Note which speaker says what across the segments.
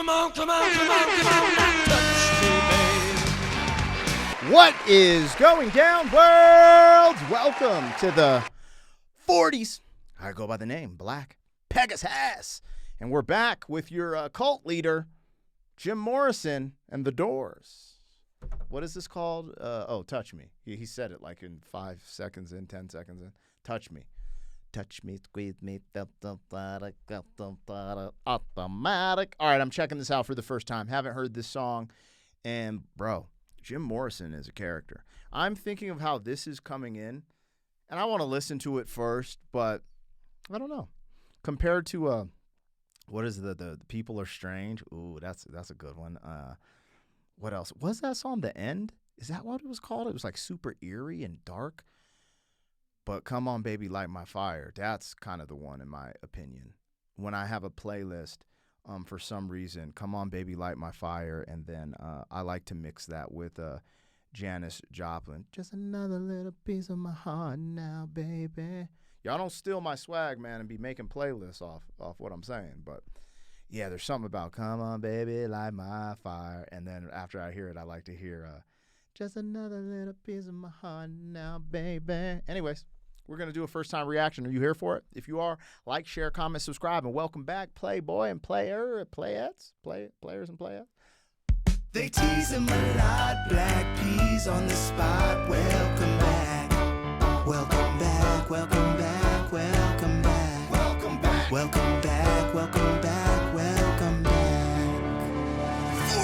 Speaker 1: Come on, come on, come on, come on, now touch me, babe.
Speaker 2: What is going down, world? Welcome to the 40s. I go by the name Black Pegasus. And we're back with your cult leader, Jim Morrison and the Doors. What is this called? Touch Me. He said it like in 5 seconds in, 10 seconds in. Touch me. Touch me, squeeze me, automatic. All right, I'm checking this out for the first time. Haven't heard this song. And, bro, Jim Morrison is a character. I'm thinking of how this is coming in, and I want to listen to it first, but I don't know. Compared to, what is the People Are Strange? Ooh, that's a good one. What else? Was that song The End? Is that what it was called? It was like super eerie and dark. But Come On Baby Light My Fire, that's kind of the one in my opinion. When I have a playlist, for some reason, Come On Baby Light My Fire, and then I like to mix that with Janis Joplin. Just another little piece of my heart now, baby. Y'all don't steal my swag, man, and be making playlists off what I'm saying. But, yeah, there's something about Come On Baby Light My Fire. And then after I hear it, I like to hear just another little piece of my heart now, baby. Anyways, we're going to do a first-time reaction. Are you here for it? If you are, like, share, comment, subscribe, and welcome back, Playboy and players and playettes.
Speaker 3: They tease him a lot, black peas on the spot. Welcome back, welcome back, welcome back, welcome back, welcome back, welcome back, welcome back, welcome back.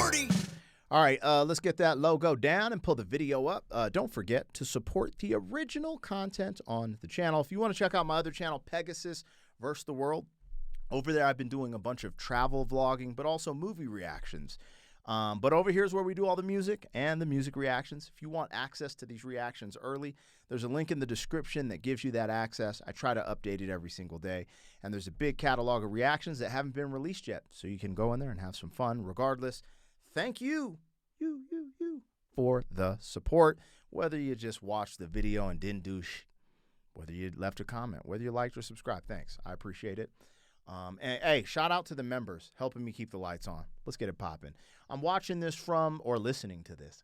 Speaker 3: 40.
Speaker 2: All right, let's get that logo down and pull the video up. Don't forget to support the original content on the channel. If you want to check out my other channel, Pegasus vs. the World, over there I've been doing a bunch of travel vlogging, but also movie reactions. But over here is where we do all the music and the music reactions. If you want access to these reactions early, there's a link in the description that gives you that access. I try to update it every single day. And there's a big catalog of reactions that haven't been released yet. So you can go in there and have some fun regardless. Thank you for the support. Whether you just watched the video and didn't do whether you left a comment, whether you liked or subscribed, thanks. I appreciate it. And hey, shout out to the members helping me keep the lights on. Let's get it popping. I'm watching this listening to this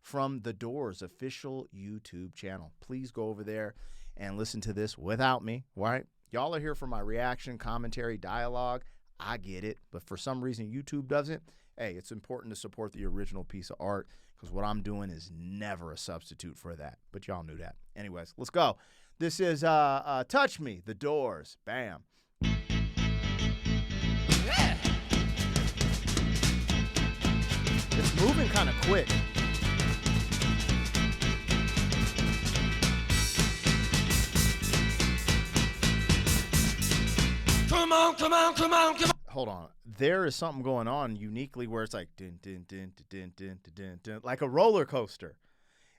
Speaker 2: from the Doors official YouTube channel. Please go over there and listen to this without me, right? Y'all are here for my reaction, commentary, dialogue. I get it, but for some reason YouTube doesn't. Hey, it's important to support the original piece of art because what I'm doing is never a substitute for that. But y'all knew that. Anyways, let's go. This is Touch Me, The Doors. Bam.
Speaker 1: Yeah.
Speaker 2: It's moving kind of quick.
Speaker 1: Come on, come on, come on, come on.
Speaker 2: Hold on. There is something going on uniquely where it's like dun, dun, dun, dun, dun, dun, dun, dun, like a roller coaster.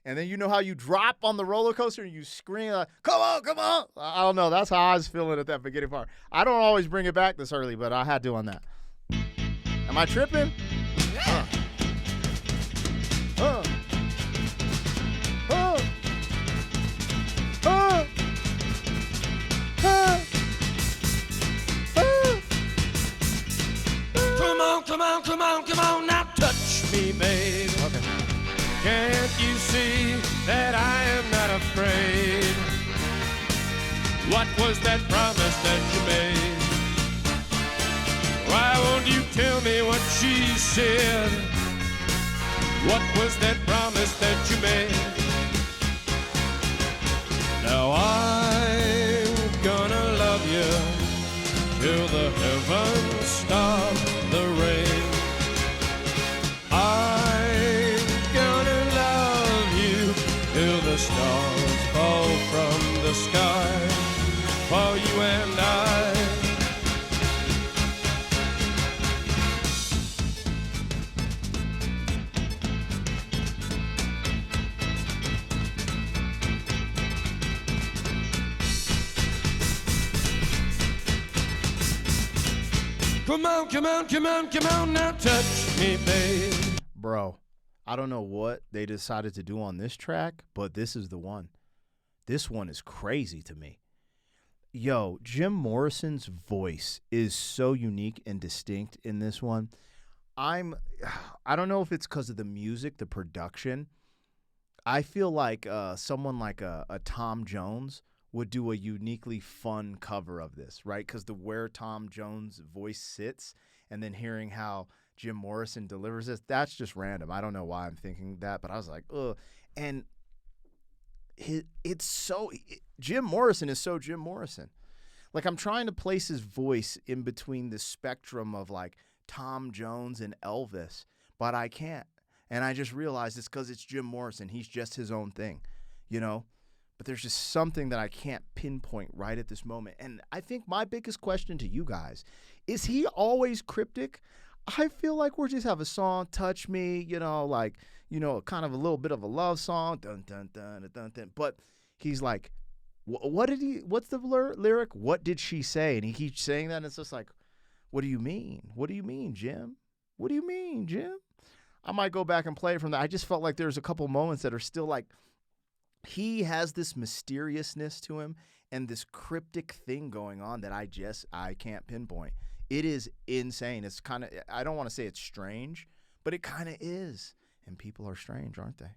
Speaker 2: And then you know how you drop on the roller coaster and you scream like, come on, come on. I don't know. That's how I was feeling at that beginning part. I don't always bring it back this early, but I had to on that. Am I tripping?
Speaker 1: Yeah. Come on, come on, come on, now touch me, babe.
Speaker 2: Okay.
Speaker 1: Can't you see that I am not afraid? What was that promise that you made? Why won't you tell me what she said? What was that promise that you made? Now I'm gonna love you till the heavens stop the rain. I'm gonna love you till the stars fall from the sky for you and I. Come on, come on, come on, come on, now touch me, babe.
Speaker 2: Bro, I don't know what they decided to do on this track, but this is the one. This one is crazy to me. Yo, Jim Morrison's voice is so unique and distinct in this one. I'm I don't know if it's because of the music, the production. I feel like someone like a Tom Jones would do a uniquely fun cover of this, right? Because the where Tom Jones' voice sits, and then hearing how Jim Morrison delivers this, that's just random. I don't know why I'm thinking that, but I was like, ugh. And Jim Morrison is so Jim Morrison. Like, I'm trying to place his voice in between the spectrum of like Tom Jones and Elvis, but I can't. And I just realized it's because it's Jim Morrison. He's just his own thing, you know? But there's just something that I can't pinpoint right at this moment. And I think my biggest question to you guys, is he always cryptic? I feel like we just have a song, Touch Me, like, kind of a little bit of a love song, dun, dun, dun, dun, dun, dun. But he's like, what's the lyric? What did she say? And he keeps saying that, and it's just like, what do you mean? What do you mean, Jim? What do you mean, Jim? I might go back and play it from that. I just felt like there's a couple moments that are still like, he has this mysteriousness to him and this cryptic thing going on that I can't pinpoint. It is insane. It's kind of, I don't want to say it's strange, but it kind of is. And people are strange, aren't they?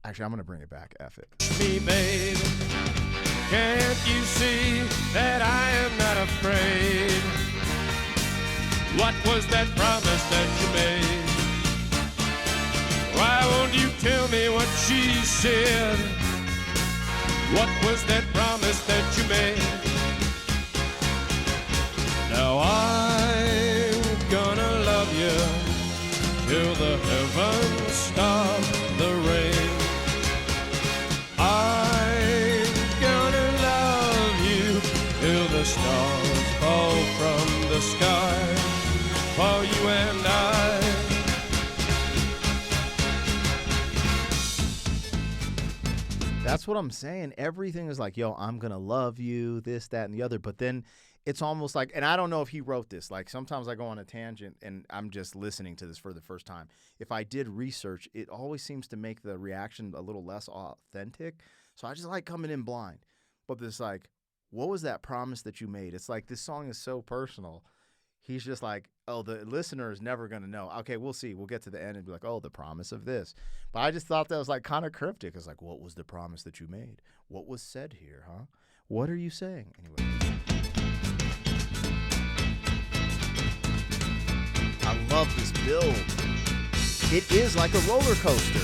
Speaker 2: Actually, I'm going to bring it back. F it.
Speaker 1: Me, babe, can't you see that I am not afraid? What was that promise that you made? Why won't you tell me what she said? What was that promise that you made? Now I'm gonna love you till the heavens stop the rain. I'm gonna love you till the stars fall from the sky. For you and I.
Speaker 2: That's what I'm saying. Everything is like, yo, I'm going to love you, this, that, and the other. But then it's almost like, and I don't know if he wrote this. Like, sometimes I go on a tangent and I'm just listening to this for the first time. If I did research, it always seems to make the reaction a little less authentic. So I just like coming in blind. But this, like, what was that promise that you made? It's like, this song is so personal. He's just like, oh, the listener is never going to know. Okay, we'll see. We'll get to the end and be like, oh, the promise of this. But I just thought that was like kind of cryptic. It's like, what was the promise that you made? What was said here, huh? What are you saying? Anyway. I love this build. It is like a roller coaster.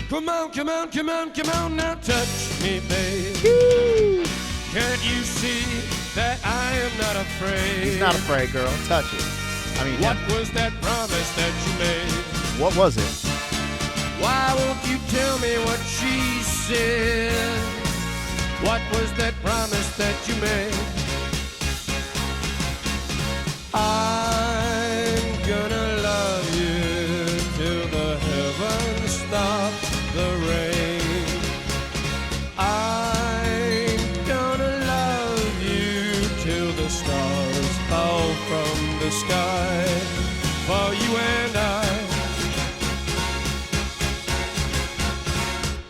Speaker 1: Come on, come on, come on, come on, now touch me, babe.
Speaker 2: Woo!
Speaker 1: Can't you see that I am not afraid?
Speaker 2: He's not afraid, girl. Touch it. I mean,
Speaker 1: what was that promise that you made?
Speaker 2: What was it?
Speaker 1: Why won't you tell me what she said? What was that promise that you made? I'm gonna love you till the heavens stop the rain. Stars fall from the sky for you and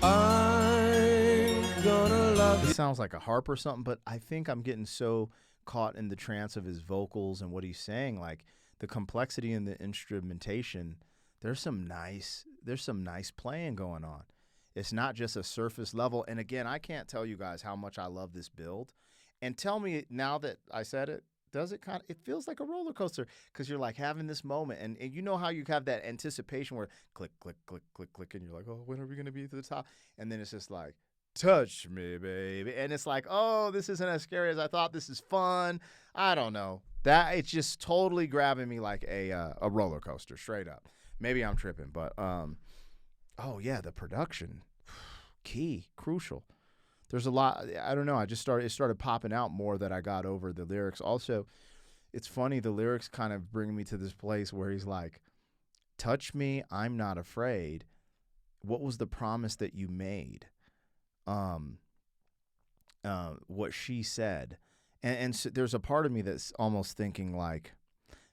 Speaker 1: I'm gonna love you.
Speaker 2: It sounds like a harp or something, but I think I'm getting so caught in the trance of his vocals and what he's saying, like the complexity in the instrumentation. There's some nice playing going on. It's not just a surface level. And again, I can't tell you guys how much I love this build. And tell me, now that I said it, does it kind of, it feels like a roller coaster because you're like having this moment and you know how you have that anticipation where click, click, click, click, click, and you're like, oh, when are we going to be to the top? And then it's just like, touch me, baby. And it's like, oh, this isn't as scary as I thought. This is fun. I don't know. It's just totally grabbing me like a roller coaster, straight up. Maybe I'm tripping, but oh yeah, the production, key, crucial. There's a lot, I don't know, it started popping out more that I got over the lyrics. Also, it's funny, the lyrics kind of bring me to this place where he's like, touch me, I'm not afraid. What was the promise that you made? What she said. And so there's a part of me that's almost thinking like,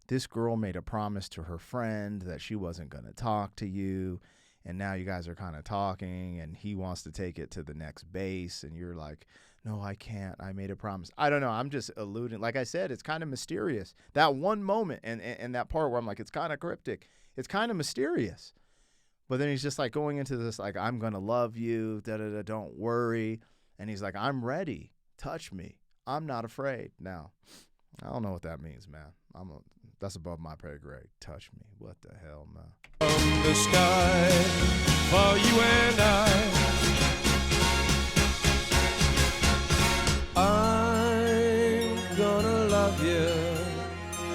Speaker 2: this girl made a promise to her friend that she wasn't going to talk to you. and now you guys are kind of talking, and he wants to take it to the next base, and you're like, no, I can't. I made a promise. I don't know. I'm just alluding. Like I said, it's kind of mysterious. That one moment and that part where I'm like, it's kind of cryptic. It's kind of mysterious. But then he's just like going into this, like, I'm going to love you, da-da-da, don't worry. And he's like, I'm ready. Touch me. I'm not afraid. Now, I don't know what that means, man. That's above my pay grade. Touch me. What the hell, man?
Speaker 1: From the sky for you and I'm gonna love you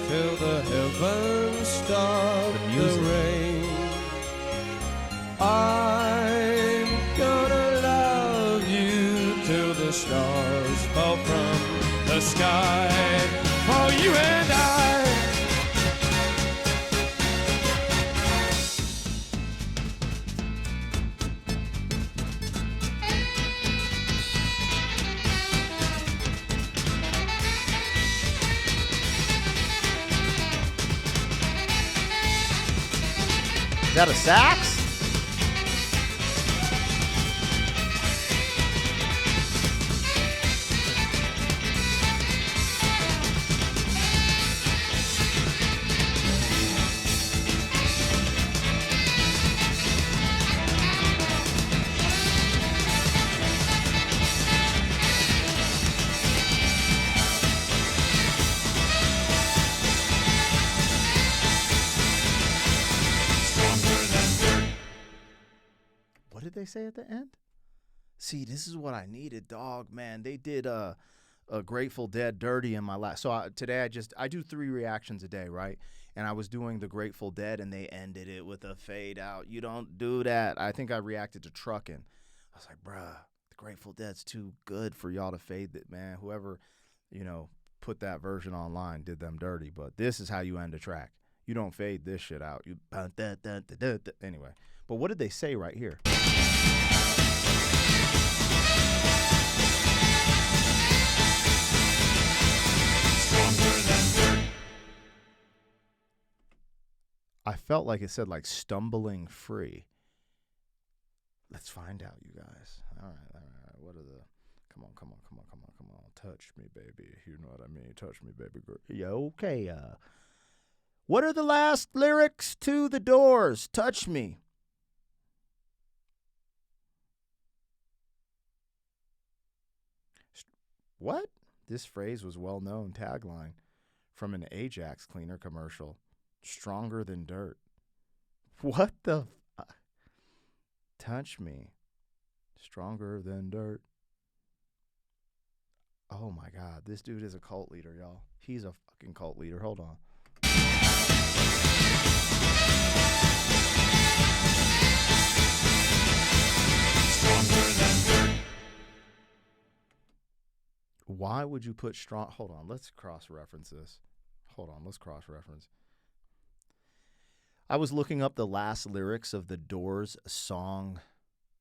Speaker 1: till the heavens stop the rain. I'm gonna love you till the stars fall from the sky for you and I.
Speaker 2: Is that a sax? What did they say at the end? See, this is what I needed, dog, man. They did a Grateful Dead Dirty in my last. So today I do 3 reactions a day, right? And I was doing the Grateful Dead, and they ended it with a fade out. You don't do that. I think I reacted to Truckin'. I was like, bruh, the Grateful Dead's too good for y'all to fade it, man. Whoever, put that version online did them dirty. But this is how you end a track. You don't fade this shit out. You anyway. But what did they say right here? I felt like it said like stumbling free. Let's find out, you guys. All right. What are the? Come on. Touch me, baby. You know what I mean. Touch me, baby. Yeah, okay. What are the last lyrics to The Doors? Touch me. What? This phrase was well-known tagline from an Ajax cleaner commercial. Stronger than dirt. What the? Touch me. Stronger than dirt. Oh my God. This dude is a cult leader, y'all. He's a fucking cult leader. Hold on. Why would you put strong? Hold on. Let's cross-reference this. Let's cross-reference. I was looking up the last lyrics of the Doors song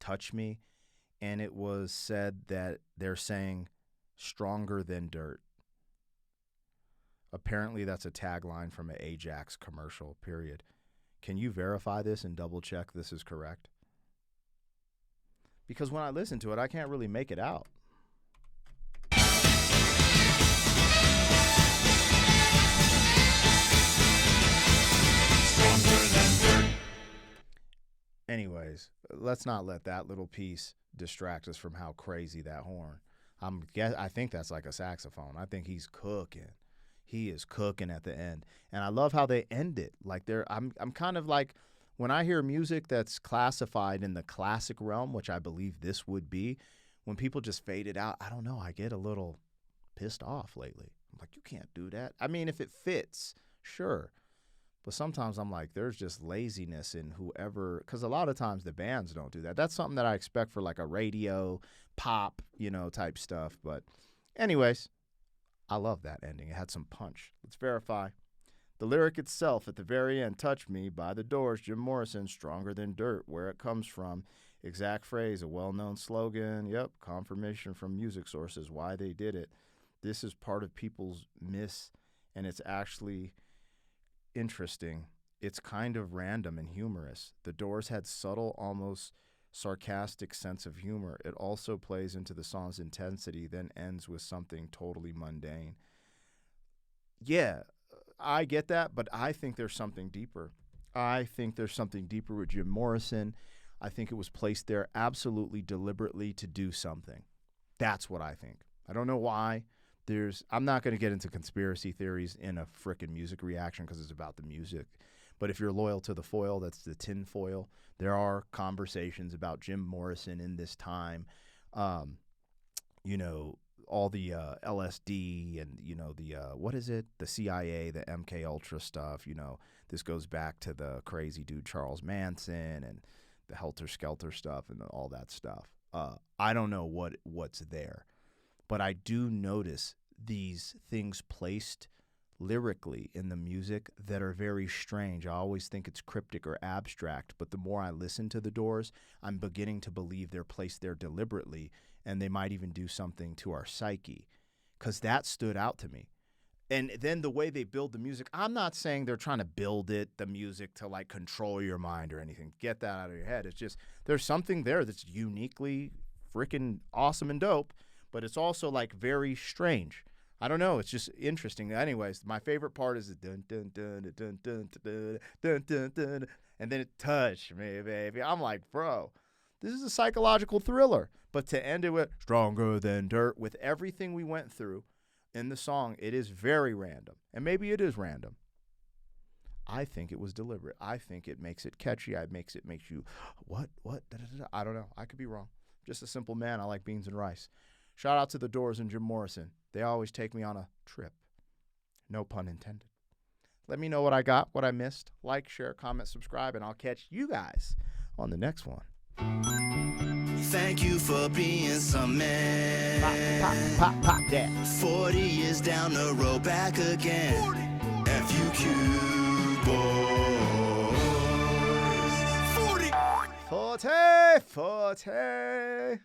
Speaker 2: Touch Me, and it was said that they're saying stronger than dirt. Apparently that's a tagline from an Ajax commercial, period. Can you verify this and double check this is correct? Because when I listen to it, I can't really make it out. Anyways, let's not let that little piece distract us from how crazy that horn. I think that's like a saxophone. I think he's cooking. He is cooking at the end. And I love how they end it. Like I'm kind of like, when I hear music that's classified in the classic realm, which I believe this would be, when people just fade it out, I don't know, I get a little pissed off lately. I'm like, you can't do that. I mean, if it fits, sure. But sometimes I'm like, there's just laziness in whoever, because a lot of times the bands don't do that. That's something that I expect for like a radio, pop, type stuff. But anyways, I love that ending. It had some punch. Let's verify. The lyric itself at the very end, Touch Me by The Doors, Jim Morrison, stronger than dirt, where it comes from. Exact phrase, a well-known slogan. Yep, confirmation from music sources, why they did it. This is part of people's myths, and it's actually interesting it's kind of random and humorous. The Doors had subtle, almost sarcastic sense of humor. It also plays into the song's intensity, then ends with something totally mundane. Yeah, I get that, but I think there's something deeper. I think there's something deeper with Jim Morrison. I think it was placed there absolutely deliberately to do something. That's what I think. I don't know why. I'm not going to get into conspiracy theories in a frickin' music reaction because it's about the music. But if you're loyal to the foil, that's the tin foil. There are conversations about Jim Morrison in this time. All the LSD and, what is it? The CIA, the MK Ultra stuff. This goes back to the crazy dude Charles Manson and the Helter Skelter stuff and all that stuff. I don't know what's there. But I do notice these things placed lyrically in the music that are very strange. I always think it's cryptic or abstract, but the more I listen to the Doors, I'm beginning to believe they're placed there deliberately, and they might even do something to our psyche, because that stood out to me. And then the way they build the music, I'm not saying they're trying to build the music to like control your mind or anything. Get that out of your head. It's just there's something there that's uniquely freaking awesome and dope, but it's also like very strange. I don't know. It's just interesting. Anyways, my favorite part is the dun dun dun dun dun dun dun dun dun, and then it touched me, baby. I'm like, bro, this is a psychological thriller. But to end it with stronger than dirt, with everything we went through in the song, it is very random, and maybe it is random. I think it was deliberate. I think it makes it catchy. It makes you what da, da, da. I don't know. I could be wrong. Just a simple man. I like beans and rice. Shout out to the Doors and Jim Morrison. They always take me on a trip. No pun intended. Let me know what I got, what I missed. Like, share, comment, subscribe, and I'll catch you guys on the next one.
Speaker 3: Thank you for being some man.
Speaker 2: Pop that.
Speaker 3: 40 years down the road, back again. FUQ boys. 40.
Speaker 2: 40.